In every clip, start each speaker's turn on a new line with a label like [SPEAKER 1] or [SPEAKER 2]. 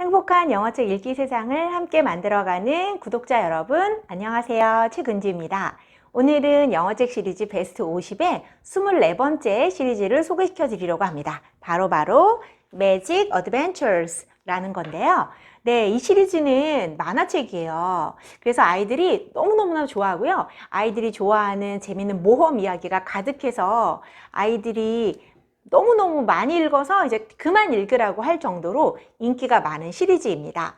[SPEAKER 1] 행복한 영어책 읽기 세상을 함께 만들어가는 구독자 여러분, 안녕하세요. 최근주입니다. 오늘은 영어책 시리즈 베스트 50의 24번째 시리즈를 소개시켜 드리려고 합니다. 바로 Magic Adventures라는 건데요. 네, 이 시리즈는 만화책이에요. 그래서 아이들이 너무너무나 좋아하고요. 아이들이 좋아하는 재밌는 모험 이야기가 가득해서 아이들이 너무너무 많이 읽어서 이제 그만 읽으라고 할 정도로 인기가 많은 시리즈입니다.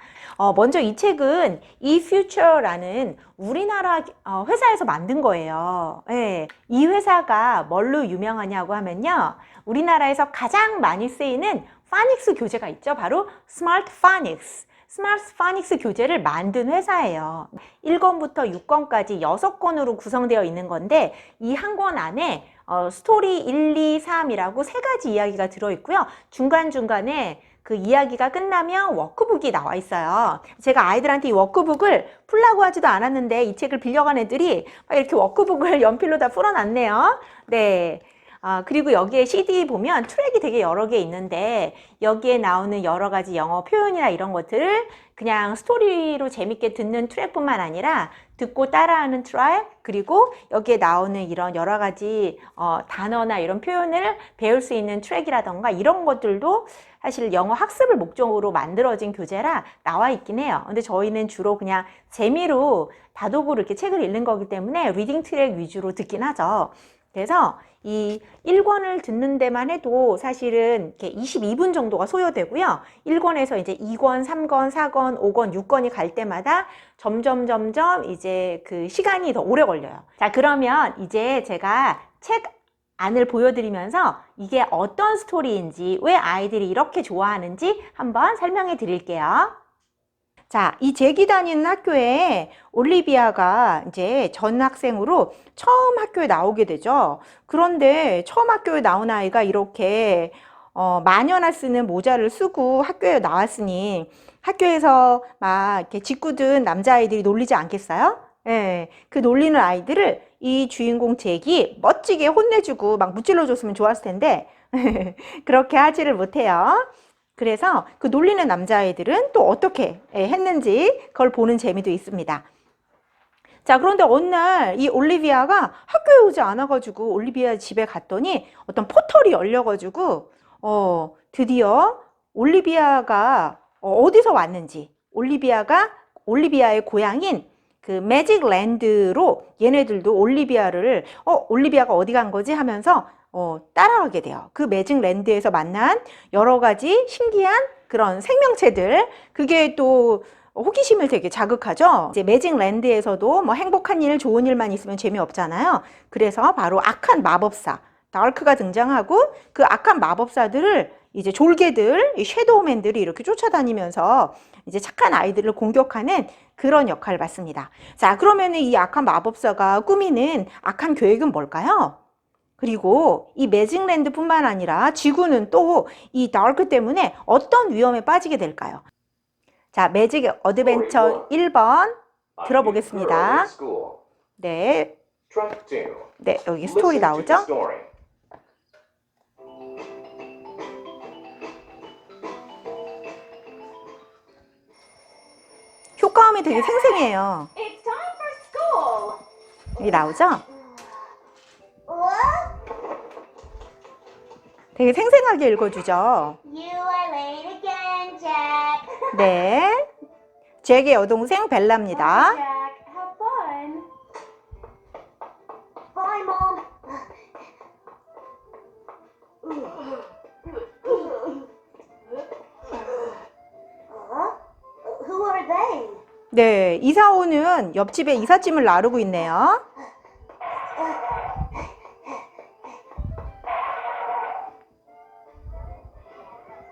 [SPEAKER 1] 먼저 이 책은 eFuture라는 우리나라 회사에서 만든 거예요. 네, 이 회사가 뭘로 유명하냐고 하면요. 우리나라에서 가장 많이 쓰이는 파닉스 교재가 있죠. 바로 스마트 파닉스. 스마트 파닉스 교재를 만든 회사예요. 1권부터 6권까지 6권으로 구성되어 있는 건데 이 한 권 안에 스토리 1, 2, 3이라고 세 가지 이야기가 들어있고요. 중간중간에 그 이야기가 끝나면 워크북이 나와 있어요. 제가 아이들한테 이 워크북을 풀라고 하지도 않았는데 이 책을 빌려간 애들이 막 이렇게 워크북을 연필로 다 풀어놨네요. 네. 그리고 여기에 CD 보면 트랙이 되게 여러 개 있는데 여기에 나오는 여러 가지 영어 표현이나 이런 것들을 그냥 스토리로 재밌게 듣는 트랙뿐만 아니라 듣고 따라하는 트랙, 그리고 여기에 나오는 이런 여러 가지 단어나 이런 표현을 배울 수 있는 트랙이라던가 이런 것들도 사실 영어 학습을 목적으로 만들어진 교재라 나와 있긴 해요. 근데 저희는 주로 그냥 재미로 다독으로 이렇게 책을 읽는 거기 때문에 리딩 트랙 위주로 듣긴 하죠. 그래서 이 1권을 듣는 데만 해도 사실은 이렇게 22분 정도가 소요되고요. 1권에서 이제 2권, 3권, 4권, 5권, 6권이 갈 때마다 점점 이제 그 시간이 더 오래 걸려요. 자, 그러면 이제 제가 책 안을 보여드리면서 이게 어떤 스토리인지, 왜 아이들이 이렇게 좋아하는지 한번 설명해 드릴게요. 자, 이 잭이 다니는 학교에 올리비아가 이제 전학생으로 처음 학교에 나오게 되죠. 그런데 처음 학교에 나온 아이가 이렇게 마녀나 쓰는 모자를 쓰고 학교에 나왔으니 학교에서 막 이렇게 짓궂은 남자아이들이 놀리지 않겠어요? 예, 그 놀리는 아이들을 이 주인공 잭이 멋지게 혼내주고 막 무찔러줬으면 좋았을 텐데 그렇게 하지를 못해요. 그래서 그 놀리는 남자아이들은 또 어떻게 했는지 그걸 보는 재미도 있습니다. 자, 그런데 어느 날 이 올리비아가 학교에 오지 않아가지고 올리비아 집에 갔더니 어떤 포털이 열려가지고 드디어 올리비아가 어디서 왔는지, 올리비아의 고향인 그 매직 랜드로 얘네들도 올리비아가 어디 간 거지 하면서 따라가게 돼요. 그 매직 랜드에서 만난 여러 가지 신기한 그런 생명체들, 그게 또 호기심을 되게 자극하죠. 이제 매직 랜드에서도 뭐 행복한 일, 좋은 일만 있으면 재미없잖아요. 그래서 바로 악한 마법사 다크가 등장하고 그 악한 마법사들을 이제 졸개들, 이 섀도우맨들이 이렇게 쫓아다니면서 이제 착한 아이들을 공격하는 그런 역할을 맡습니다. 자, 그러면 이 악한 마법사가 꾸미는 악한 계획은 뭘까요? 그리고 이 매직랜드뿐만 아니라 지구는 또 이 다크 때문에 어떤 위험에 빠지게 될까요? 자, 매직 어드벤처 1번 들어보겠습니다. 네. 네, 여기 스토리 나오죠? 효과음이 되게 생생해요. 여기 나오죠? 되게 생생하게 읽어주죠. 네, 잭의 여동생 벨라입니다. 네, 이사오는 옆집에 이삿짐을 나르고 있네요.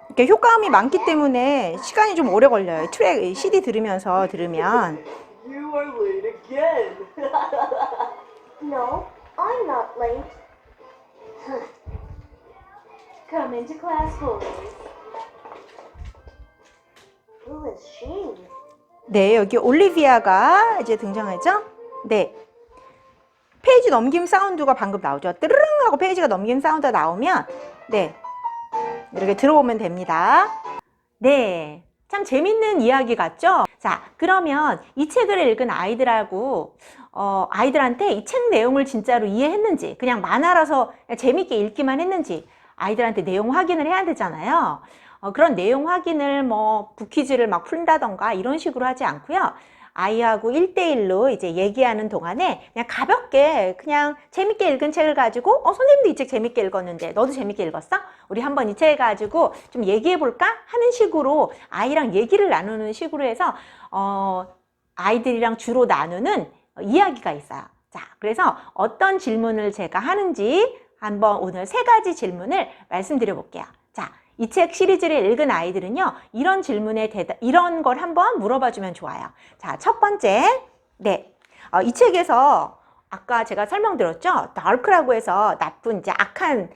[SPEAKER 1] 이렇게 효과음이 많기 때문에 시간이 좀 오래 걸려요. 트랙 CD 들으면서 들으면.
[SPEAKER 2] You are late again.
[SPEAKER 3] No, I'm not late. Come into class, boys. Who is she?
[SPEAKER 1] 네, 여기 올리비아가 이제 등장하죠? 네. 페이지 넘김 사운드가 방금 나오죠. 뜨르릉 하고 페이지가 넘김 사운드가 나오면 네, 이렇게 들어보면 됩니다. 네, 참 재밌는 이야기 같죠? 자, 그러면 이 책을 읽은 아이들하고 아이들한테 이 책 내용을 진짜로 이해했는지, 그냥 만화라서 그냥 재밌게 읽기만 했는지 아이들한테 내용 확인을 해야 되잖아요. 그런 내용 확인을 뭐 북퀴즈를 막 푼다던가 이런 식으로 하지 않고요. 아이하고 1대1로 이제 얘기하는 동안에 그냥 가볍게 그냥 재밌게 읽은 책을 가지고 선생님도 이 책 재밌게 읽었는데 너도 재밌게 읽었어? 우리 한번 이 책 가지고 좀 얘기해 볼까? 하는 식으로 아이랑 얘기를 나누는 식으로 해서 아이들이랑 주로 나누는 이야기가 있어요. 자, 그래서 어떤 질문을 제가 하는지 한번 오늘 3가지 질문을 말씀드려 볼게요. 자, 이 책 시리즈를 읽은 아이들은요, 이런 질문에 이런 걸 한번 물어봐 주면 좋아요. 자, 첫 번째, 네, 이 책에서 아까 제가 설명드렸죠? 다크라고 해서 나쁜, 이제 악한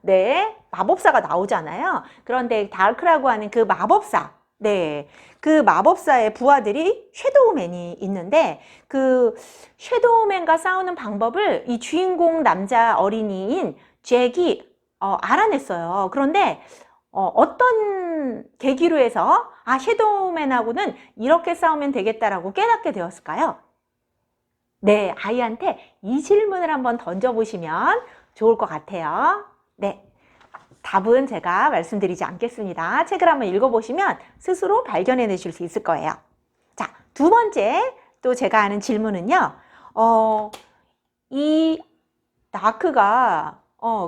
[SPEAKER 1] 네, 마법사가 나오잖아요. 그런데 다크라고 하는 그 마법사, 네, 그 마법사의 부하들이 섀도우맨이 있는데 그 섀도우맨과 싸우는 방법을 이 주인공 남자 어린이인 잭이 알아냈어요. 그런데 어떤 계기로 해서 섀도우맨하고는 이렇게 싸우면 되겠다라고 깨닫게 되었을까요? 네, 아이한테 이 질문을 한번 던져보시면 좋을 것 같아요. 네, 답은 제가 말씀드리지 않겠습니다. 책을 한번 읽어보시면 스스로 발견해내실 수 있을 거예요. 자, 2번째 또 제가 하는 질문은요. 이 다크가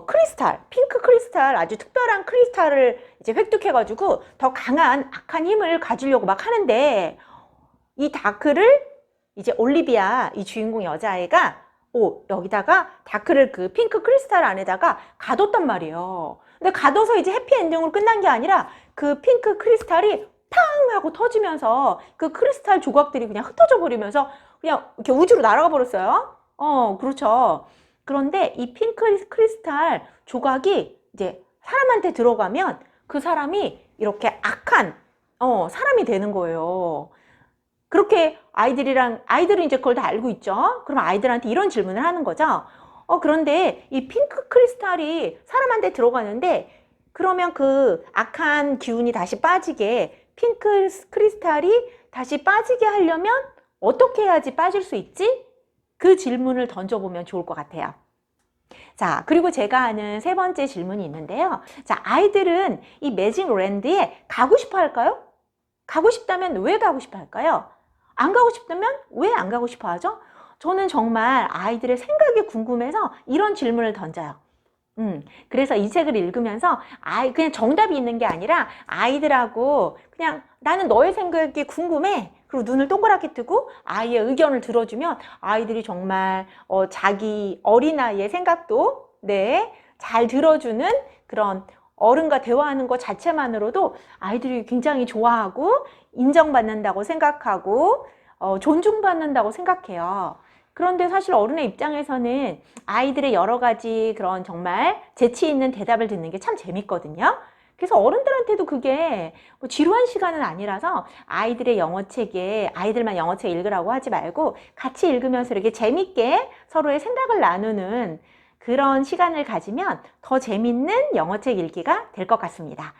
[SPEAKER 1] 크리스탈, 핑크 크리스탈, 아주 특별한 크리스탈을 이제 획득해가지고 더 강한 악한 힘을 가지려고 막 하는데 이 다크를 이제 올리비아, 이 주인공 여자아이가 여기다가 다크를 그 핑크 크리스탈 안에다가 가뒀단 말이에요. 근데 가둬서 이제 해피엔딩으로 끝난 게 아니라 그 핑크 크리스탈이 팡 하고 터지면서 그 크리스탈 조각들이 그냥 흩어져 버리면서 그냥 이렇게 우주로 날아가 버렸어요. 그렇죠. 그런데 이 핑크 크리스탈 조각이 이제 사람한테 들어가면 그 사람이 이렇게 악한 사람이 되는 거예요. 그렇게 아이들은 이제 그걸 다 알고 있죠. 그럼 아이들한테 이런 질문을 하는 거죠. 그런데 이 핑크 크리스탈이 사람한테 들어가는데 그러면 그 악한 기운이 다시 빠지게 핑크 크리스탈이 다시 빠지게 하려면 어떻게 해야지 빠질 수 있지? 그 질문을 던져보면 좋을 것 같아요. 자, 그리고 제가 하는 3번째 질문이 있는데요. 자, 아이들은 이 매직랜드에 가고 싶어 할까요? 가고 싶다면 왜 가고 싶어 할까요? 안 가고 싶다면 왜 안 가고 싶어 하죠? 저는 정말 아이들의 생각이 궁금해서 이런 질문을 던져요. 그래서 이 책을 읽으면서 그냥 정답이 있는 게 아니라 아이들하고 그냥 나는 너의 생각이 궁금해. 그리고 눈을 동그랗게 뜨고 아이의 의견을 들어주면 아이들이 정말 자기 어린아이의 생각도 잘 들어주는 그런 어른과 대화하는 것 자체만으로도 아이들이 굉장히 좋아하고 인정받는다고 생각하고 존중받는다고 생각해요. 그런데 사실 어른의 입장에서는 아이들의 여러 가지 그런 정말 재치 있는 대답을 듣는 게 참 재밌거든요. 그래서 어른들한테도 그게 뭐 지루한 시간은 아니라서 아이들의 영어책에 아이들만 영어책 읽으라고 하지 말고 같이 읽으면서 이렇게 재밌게 서로의 생각을 나누는 그런 시간을 가지면 더 재밌는 영어책 읽기가 될 것 같습니다.